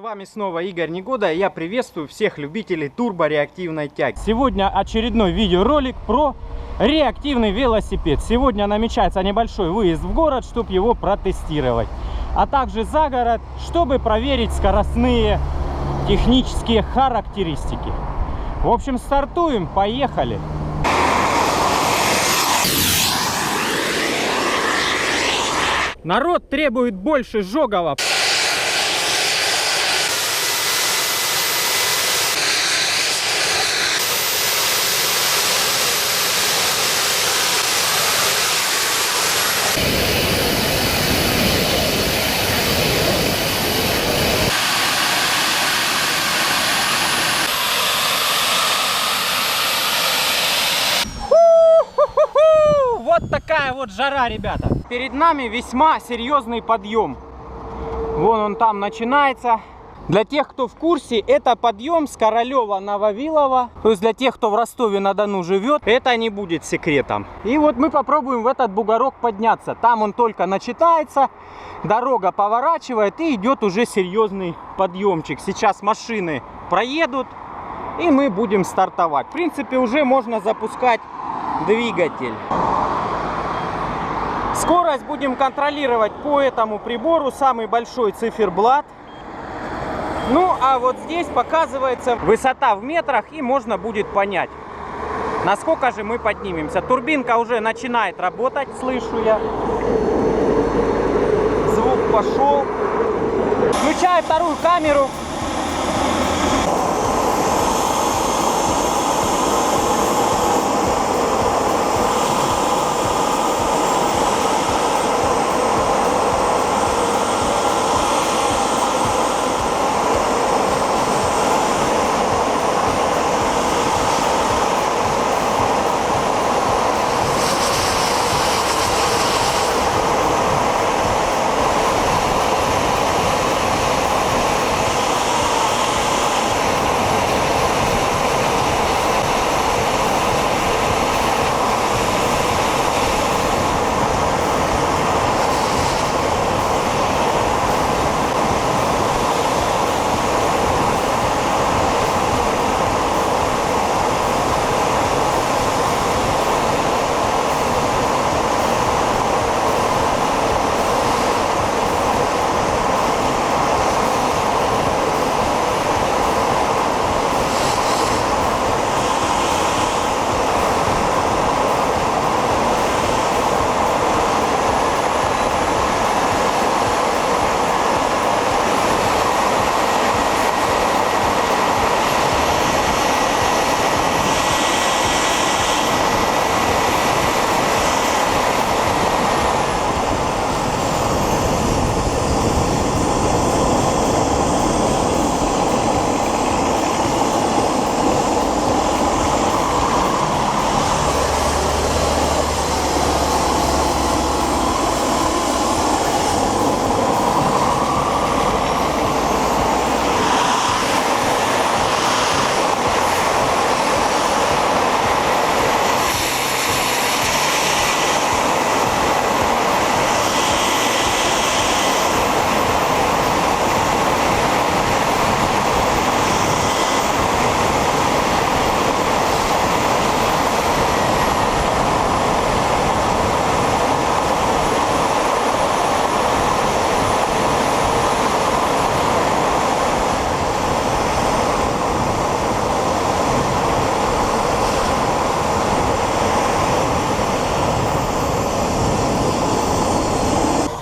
вами снова Игорь Негода, и я приветствую всех любителей турбореактивной тяги. Сегодня очередной видеоролик про реактивный велосипед. Сегодня намечается небольшой выезд в город, чтобы его протестировать, а также за город, чтобы проверить скоростные технические характеристики. В общем, стартуем, поехали! Народ требует больше Жогова. Вот такая вот жара, ребята. Перед нами весьма серьезный подъем. Вон он там начинается. Для тех, кто в курсе, это подъем с Королева на Вавилова. То есть для тех, кто в Ростове-на-Дону живет, это не будет секретом. И вот мы попробуем в этот бугорок подняться. Там он только начинается, дорога поворачивает и идет уже серьезный подъемчик. Сейчас машины проедут и мы будем стартовать. В принципе, уже можно запускать двигатель. Скорость будем контролировать по этому прибору, самый большой циферблат. Ну, а вот здесь показывается высота в метрах, и можно будет понять, насколько же мы поднимемся. Турбинка уже начинает работать, слышу я. Звук пошел. Включаю вторую камеру.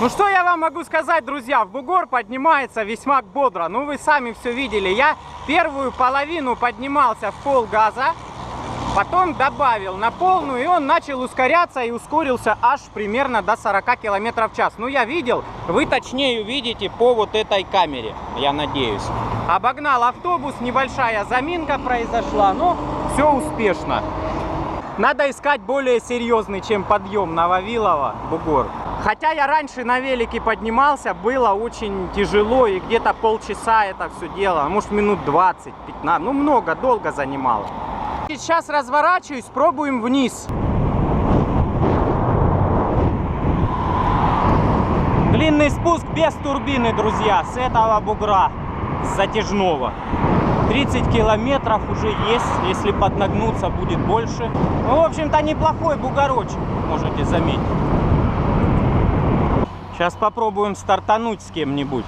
Ну что я вам могу сказать, друзья, в бугор поднимается весьма бодро. Ну вы сами все видели, я первую половину поднимался в полгаза, потом добавил на полную, и он начал ускоряться и ускорился аж примерно до 40 км в час. Ну я видел, вы точнее увидите по вот этой камере, я надеюсь. Обогнал автобус, небольшая заминка произошла, но все успешно. Надо искать более серьезный, чем подъем на Вавилова бугор. Хотя я раньше на велике поднимался, было очень тяжело, и где-то полчаса это все дело, может минут 20-15, ну долго занимало. Сейчас разворачиваюсь, пробуем вниз. Длинный спуск без турбины, друзья, с этого бугра. с затяжного. 30 километров уже есть, если поднагнуться, будет больше. Ну, в общем-то, неплохой бугорочек, можете заметить. Сейчас попробуем стартануть с кем-нибудь.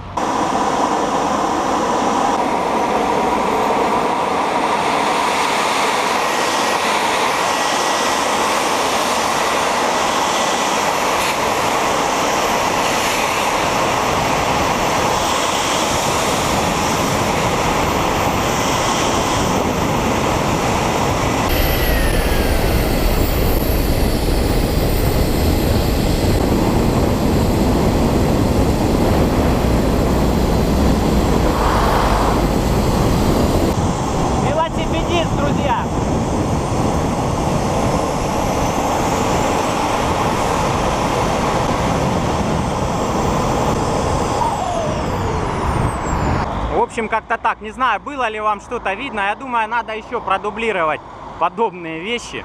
В общем, как-то так. Не знаю, было ли вам что-то видно. Я думаю, надо еще продублировать подобные вещи.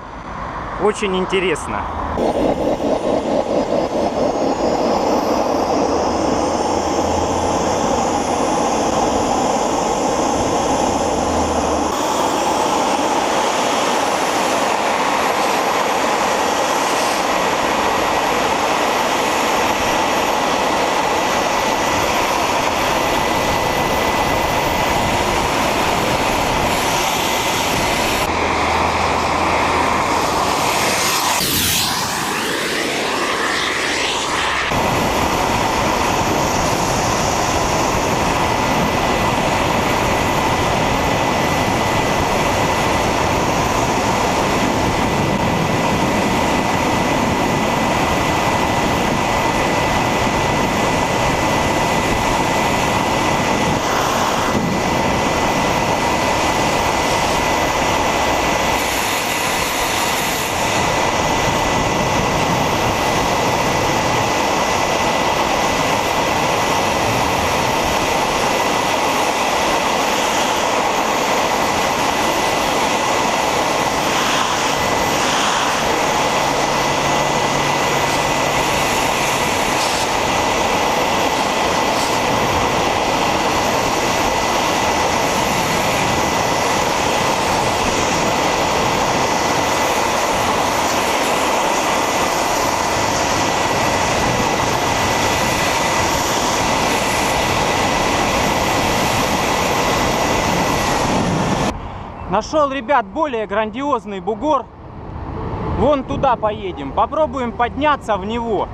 Очень интересно. Нашел, ребят, более грандиозный бугор. Вон туда поедем. Попробуем подняться в него.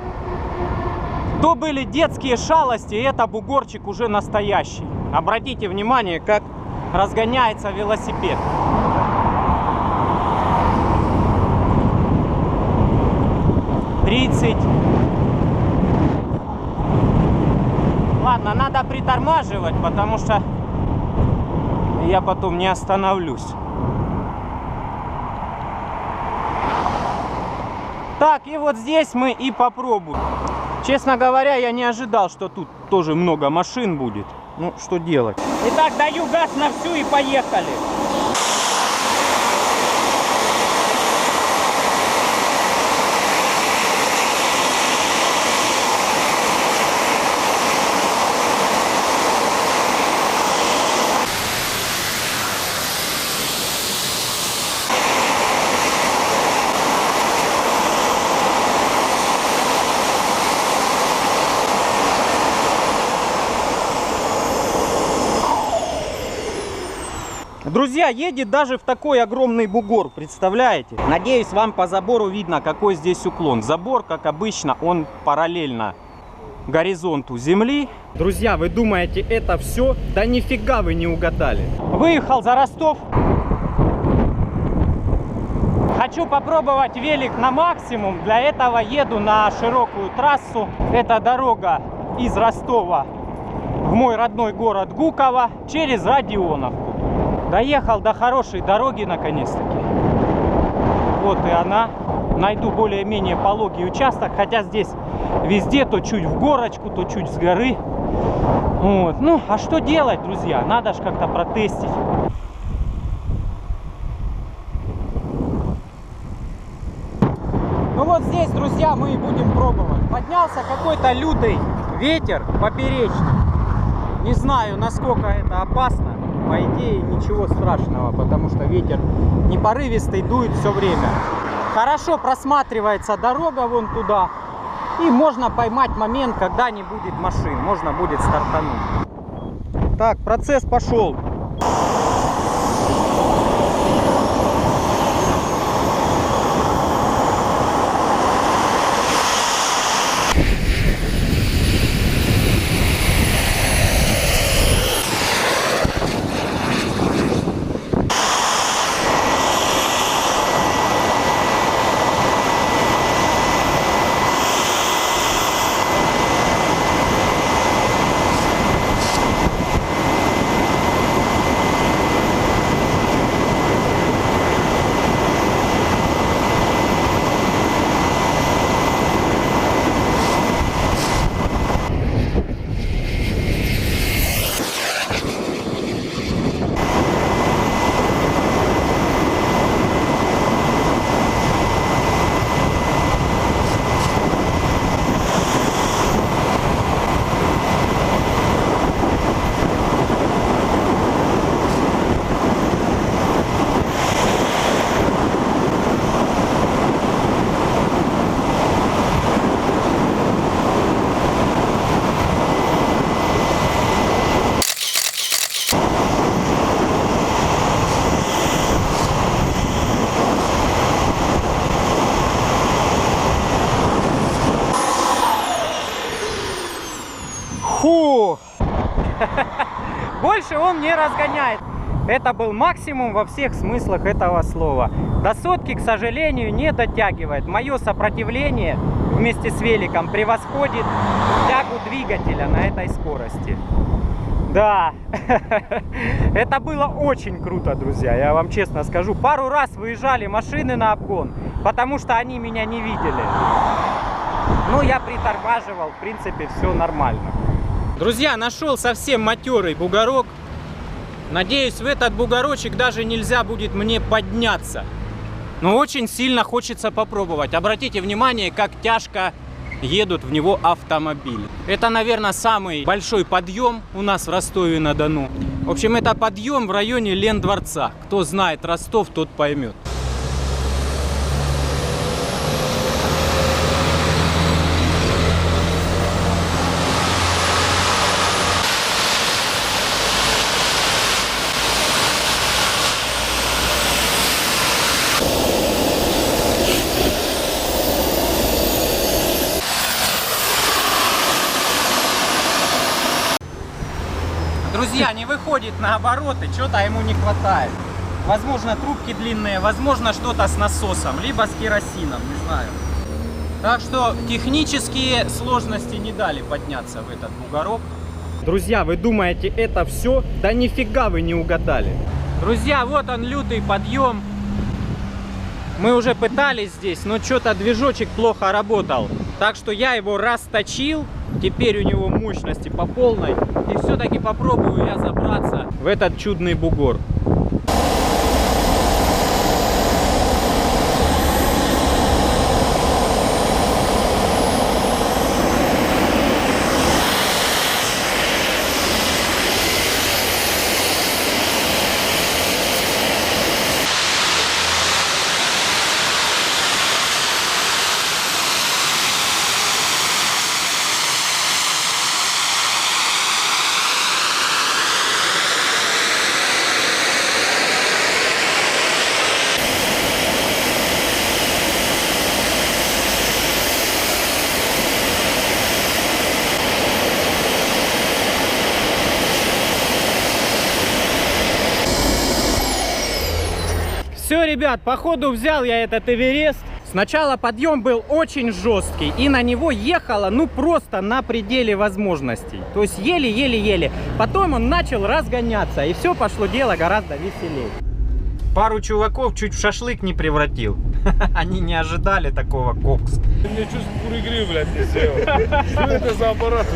То были детские шалости, это бугорчик уже настоящий. Обратите внимание, как разгоняется велосипед. Ладно, надо притормаживать, потому что я потом не остановлюсь. Так, и вот здесь мы и попробуем. Честно говоря, я не ожидал, что тут тоже много машин будет. Ну, что делать? Итак, даю газ на всю и поехали. Друзья, едет даже в такой огромный бугор, представляете? Надеюсь, вам по забору видно, какой здесь уклон. Забор, как обычно, он параллельно горизонту земли. Друзья, вы думаете, это все? Да нифига вы не угадали. Выехал за Ростов. Хочу попробовать велик на максимум. Для этого еду на широкую трассу. Это дорога из Ростова в мой родной город Гуково через Родионовку. Доехал до хорошей дороги наконец-таки. Вот и она. Найду более-менее пологий участок, хотя здесь везде то чуть в горочку, то чуть с горы. Вот. Ну, а что делать, друзья? Надо же как-то протестить. Ну вот здесь, друзья, мы и будем пробовать. Поднялся какой-то лютый ветер поперечный. Не знаю, насколько это опасно. По идее, ничего страшного, потому что ветер не порывистый, дует все время. Хорошо просматривается дорога вон туда. И можно поймать момент, когда не будет машин. Можно будет стартануть. Так, процесс пошел. Фу! Больше он не разгоняет. Это был максимум во всех смыслах этого слова. До сотки, к сожалению, не дотягивает. Мое сопротивление вместе с великом превосходит тягу двигателя на этой скорости. Да, это было очень круто, друзья, я вам честно скажу. Пару раз выезжали машины на обгон, потому что они меня не видели. Ну, я притормаживал, в принципе, все нормально. Друзья, нашел совсем матерый бугорок. Надеюсь, в этот бугорочек даже нельзя будет мне подняться. Но очень сильно хочется попробовать. Обратите внимание, как тяжко едут в него автомобили. Это, наверное, самый большой подъем у нас в Ростове-на-Дону. В общем, это подъем в районе Лендворца. Кто знает Ростов, тот поймет. Друзья, не выходит на обороты, что-то ему не хватает. Возможно, трубки длинные, возможно, что-то с насосом, либо с керосином, не знаю. Так что технические сложности не дали подняться в этот бугорок. Друзья, вы думаете, это все? Да нифига вы не угадали. Друзья, вот он, лютый подъем. Мы уже пытались здесь, но что-то движочек плохо работал. Так что я его расточил. Теперь у него мощности по полной. И все-таки попробую я забраться в этот чудный бугор. Все, ребят, походу взял я этот Эверест. Сначала подъем был очень жесткий, и на него ехало, ну, просто на пределе возможностей. То есть еле-еле-еле. Потом он начал разгоняться, и все пошло дело гораздо веселее. Пару чуваков чуть в шашлык не превратил. Они не ожидали такого кокс. Мне чувство куры, блядь, не сделал. Что это за аппарат?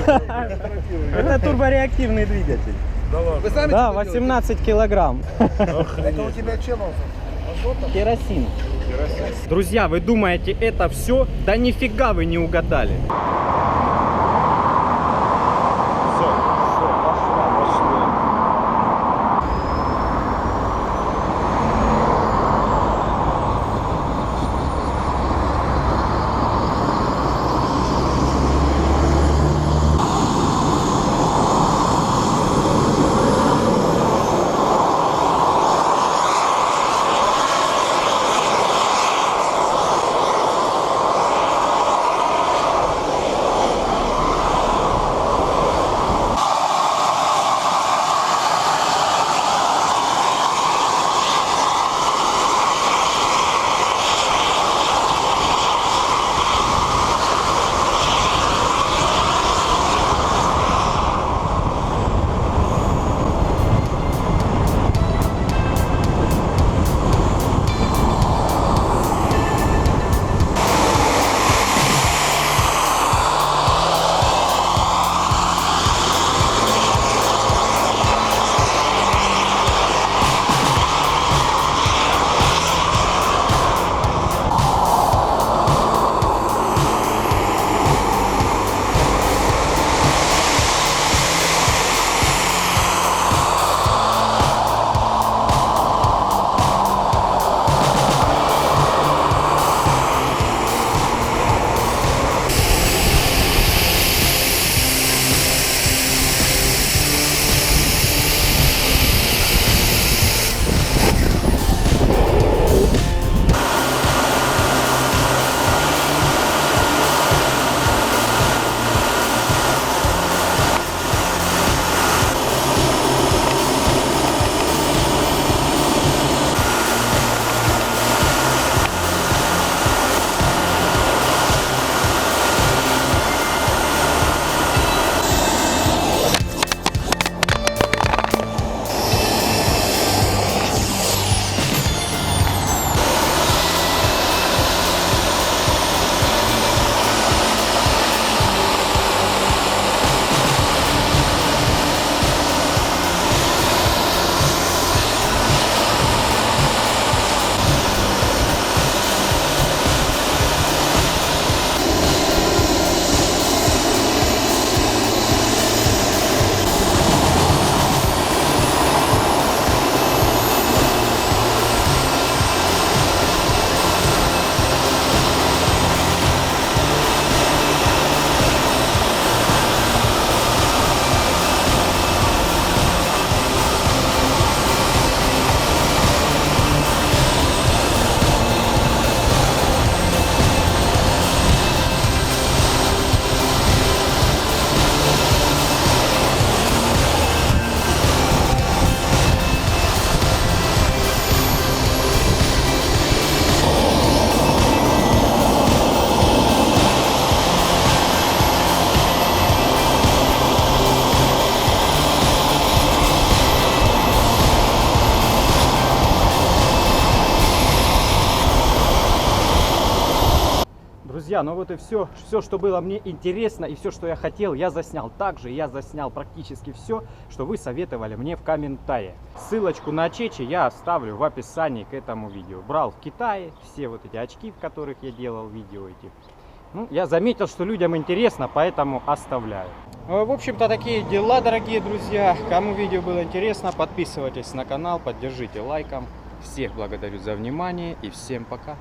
Это турбореактивный двигатель. Да ладно. Да, 18 килограмм. Это у тебя чем? Керосин. Друзья, вы думаете, это все? Да нифига вы не угадали. Все, пошло. друзья, ну вот и все, что было мне интересно и все, что я хотел, я заснял. Также я заснял практически все, что вы советовали мне в комментариях. Ссылочку на Чечи я оставлю в описании к этому видео. Брал в Китае все вот эти очки, в которых я делал видео эти. Ну, я заметил, что людям интересно, поэтому оставляю. В общем-то, такие дела, дорогие друзья. Кому видео было интересно, подписывайтесь на канал, поддержите лайком. Всех благодарю за внимание и всем пока.